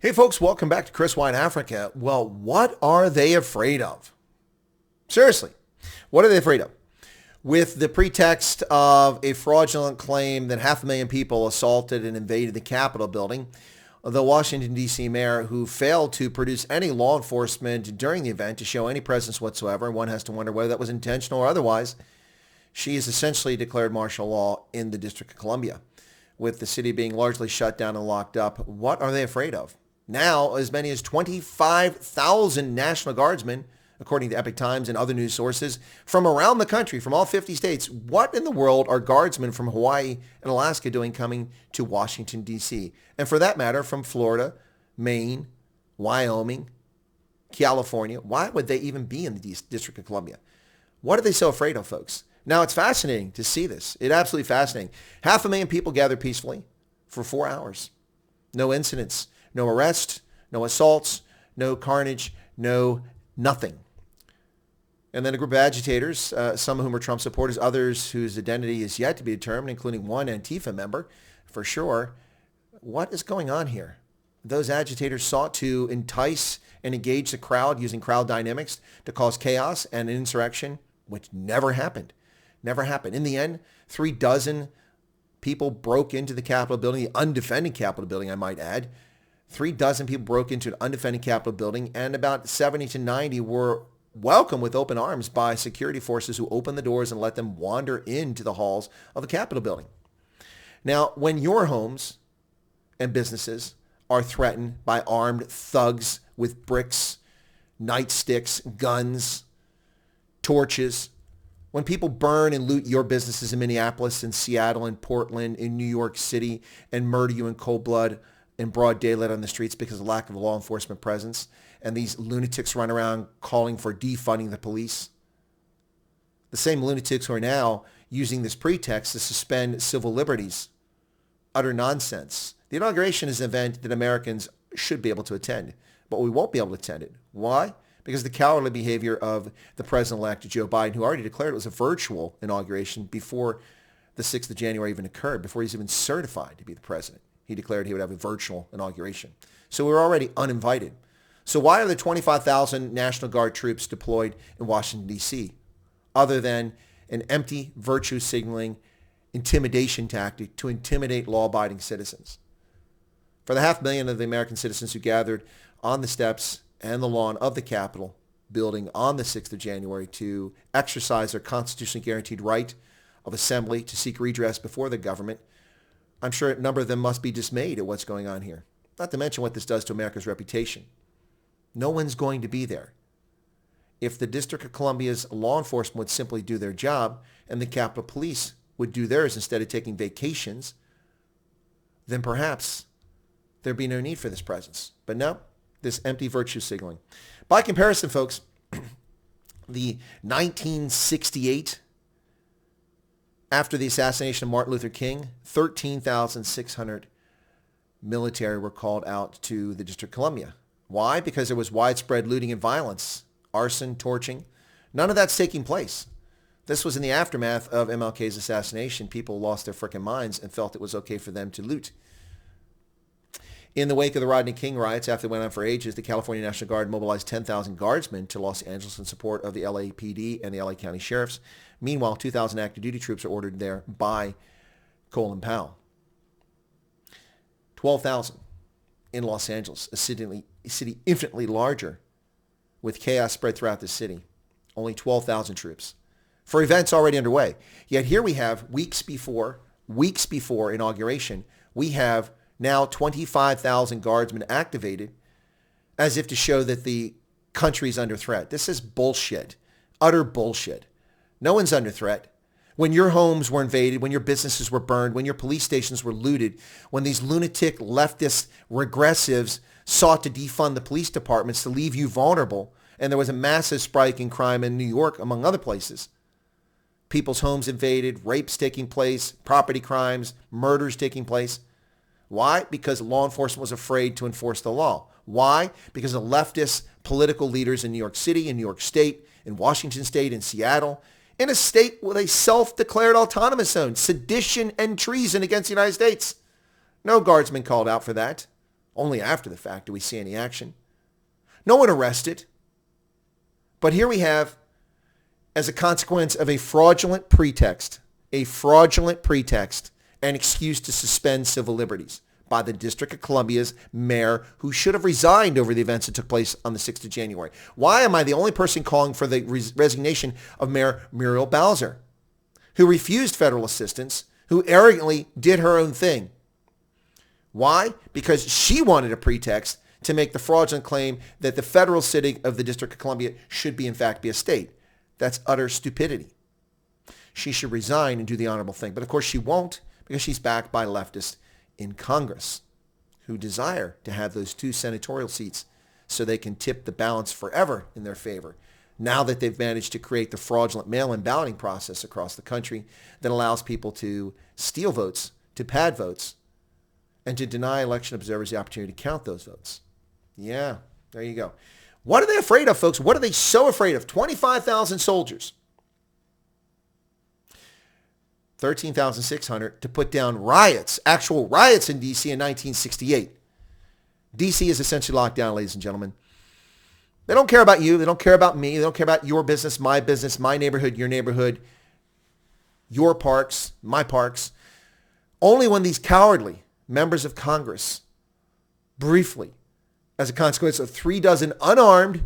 Hey folks, welcome back to Chris White Africa. Well, what are they afraid of? Seriously, what are they afraid of? With the pretext of a fraudulent claim that 500,000 people assaulted and invaded the Capitol building, the Washington, D.C. mayor, who failed to produce any law enforcement during the event to show any presence whatsoever, one has to wonder whether that was intentional or otherwise, she has essentially declared martial law in the District of Columbia. With the city being largely shut down and locked up, what are they afraid of? Now, as many as 25,000 National Guardsmen, according to Epic Times and other news sources, from around the country, from all 50 states. What in the world are guardsmen from Hawaii and Alaska doing coming to Washington, D.C.? And for that matter, from Florida, Maine, Wyoming, California. Why would they even be in the District of Columbia? What are they so afraid of, folks? Now, it's fascinating to see this. It's absolutely fascinating. 500,000 people gathered peacefully for 4 hours. No incidents. No arrests, no assaults, no carnage, no nothing. And then a group of agitators, some of whom are Trump supporters, others whose identity is yet to be determined, including one Antifa member, for sure. What is going on here? Those agitators sought to entice and engage the crowd using crowd dynamics to cause chaos and an insurrection, which never happened. Never happened. In the end, 36 people broke into the Capitol building, the undefended Capitol building, I might add. 36 people broke into an undefended Capitol building, and about 70 to 90 were welcomed with open arms by security forces who opened the doors and let them wander into the halls of the Capitol building. Now, when your homes and businesses are threatened by armed thugs with bricks, nightsticks, guns, torches, when people burn and loot your businesses in Minneapolis and Seattle and Portland, in New York City, and murder you in cold blood, in broad daylight on the streets because of lack of law enforcement presence, and these lunatics run around calling for defunding the police. The same lunatics who are now using this pretext to suspend civil liberties. Utter nonsense. The inauguration is an event that Americans should be able to attend, but we won't be able to attend it. Why? Because the cowardly behavior of the president-elect Joe Biden, who already declared it was a virtual inauguration before the 6th of January even occurred, before he's even certified to be the president. He declared he would have a virtual inauguration. So we're already uninvited. So why are there 25,000 National Guard troops deployed in Washington, D.C., other than an empty virtue signaling intimidation tactic to intimidate law-abiding citizens? For the 500,000 of the American citizens who gathered on the steps and the lawn of the Capitol building on the 6th of January to exercise their constitutionally guaranteed right of assembly to seek redress before the government, I'm sure a number of them must be dismayed at what's going on here. Not to mention what this does to America's reputation. No one's going to be there. If the District of Columbia's law enforcement would simply do their job and the Capitol Police would do theirs instead of taking vacations, then perhaps there'd be no need for this presence. But no, this empty virtue signaling. By comparison, folks, the 1968 after the assassination of Martin Luther King, 13,600 military were called out to the District of Columbia. Why? Because there was widespread looting and violence, arson, torching. None of that's taking place. This was in the aftermath of MLK's assassination. People lost their frickin' minds and felt it was okay for them to loot. In the wake of the Rodney King riots, after they went on for ages, the California National Guard mobilized 10,000 guardsmen to Los Angeles in support of the LAPD and the LA County Sheriffs. Meanwhile, 2,000 active duty troops are ordered there by Colin Powell. 12,000 in Los Angeles, a city infinitely larger with chaos spread throughout the city. Only 12,000 troops for events already underway. Yet here we have weeks before inauguration, we have now 25,000 guardsmen activated as if to show that the country's under threat. This is bullshit. Utter bullshit. No one's under threat. When your homes were invaded, when your businesses were burned, when your police stations were looted, when these lunatic leftist regressives sought to defund the police departments to leave you vulnerable, and there was a massive spike in crime in New York, among other places. People's homes invaded, rapes taking place, property crimes, murders taking place. Why? Because law enforcement was afraid to enforce the law. Why? Because the leftist political leaders in New York City, in New York State, in Washington State, in Seattle, in a state with a self-declared autonomous zone, sedition and treason against the United States. No guardsmen called out for that. Only after the fact do we see any action. No one arrested. But here we have, as a consequence of a fraudulent pretext, an excuse to suspend civil liberties by the District of Columbia's mayor, who should have resigned over the events that took place on the 6th of January. Why am I the only person calling for the resignation of Mayor Muriel Bowser, who refused federal assistance, who arrogantly did her own thing? Why? Because she wanted a pretext to make the fraudulent claim that the federal city of the District of Columbia should in fact be a state. That's utter stupidity. She should resign and do the honorable thing. But of course she won't, because she's backed by leftists in Congress who desire to have those 2 senatorial seats so they can tip the balance forever in their favor, now that they've managed to create the fraudulent mail-in balloting process across the country that allows people to steal votes, to pad votes, and to deny election observers the opportunity to count those votes. Yeah, there you go. What are they afraid of, folks? What are they so afraid of? 25,000 soldiers. 13,600 to put down riots, actual riots in D.C. in 1968. D.C. is essentially locked down, ladies and gentlemen. They don't care about you. They don't care about me. They don't care about your business, my neighborhood, your parks, my parks. Only when these cowardly members of Congress, briefly, as a consequence of 36 unarmed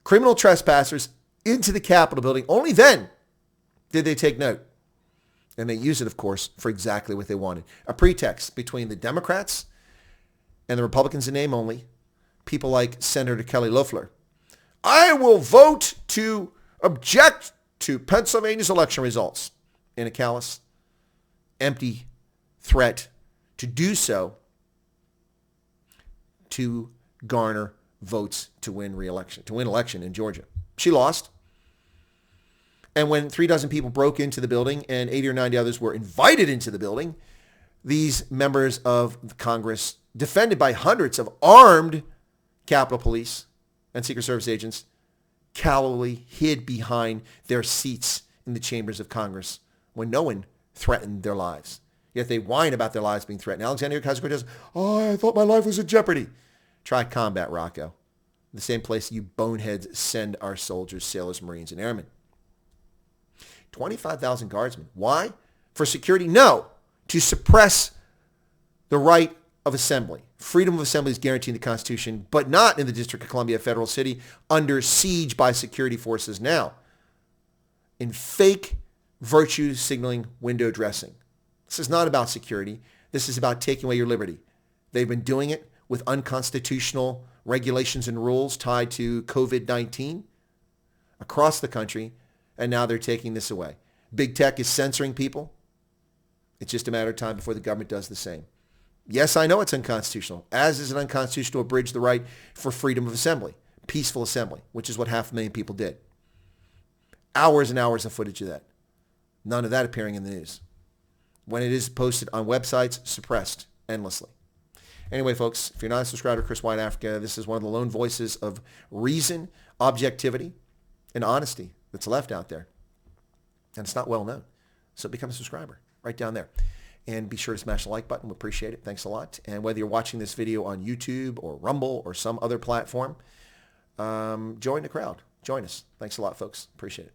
criminal trespassers into the Capitol building, only then did they take note. And they use it, of course, for exactly what they wanted. A pretext between the Democrats and the Republicans in name only, people like Senator Kelly Loeffler. I will vote to object to Pennsylvania's election results, in a callous, empty threat to do so to garner votes to win re-election, to win election in Georgia. She lost. And when 36 people broke into the building and 80 or 90 others were invited into the building, these members of Congress, defended by hundreds of armed Capitol Police and Secret Service agents, callowly hid behind their seats in the chambers of Congress when no one threatened their lives. Yet they whine about their lives being threatened. Alexandria Ocasio-Cortez says, I thought my life was in jeopardy. Try combat, Rocco. The same place you boneheads send our soldiers, sailors, Marines, and airmen. 25,000 guardsmen. Why? For security? No. To suppress the right of assembly. Freedom of assembly is guaranteed in the Constitution, but not in the District of Columbia, federal city, under siege by security forces now. In fake virtue signaling window dressing. This is not about security. This is about taking away your liberty. They've been doing it with unconstitutional regulations and rules tied to COVID-19 across the country, and now they're taking this away. Big tech is censoring people. It's just a matter of time before the government does the same. Yes, I know it's unconstitutional, as is it unconstitutional to abridge the right for freedom of assembly, peaceful assembly, which is what 500,000 people did. Hours and hours of footage of that. None of that appearing in the news. When it is posted on websites, suppressed endlessly. Anyway, folks, if you're not a subscriber to Chris White Africa, this is one of the lone voices of reason, objectivity, and honesty that's left out there. And it's not well known. So become a subscriber right down there. And be sure to smash the like button. We appreciate it. Thanks a lot. And whether you're watching this video on YouTube or Rumble or some other platform, join the crowd. Join us. Thanks a lot, folks. Appreciate it.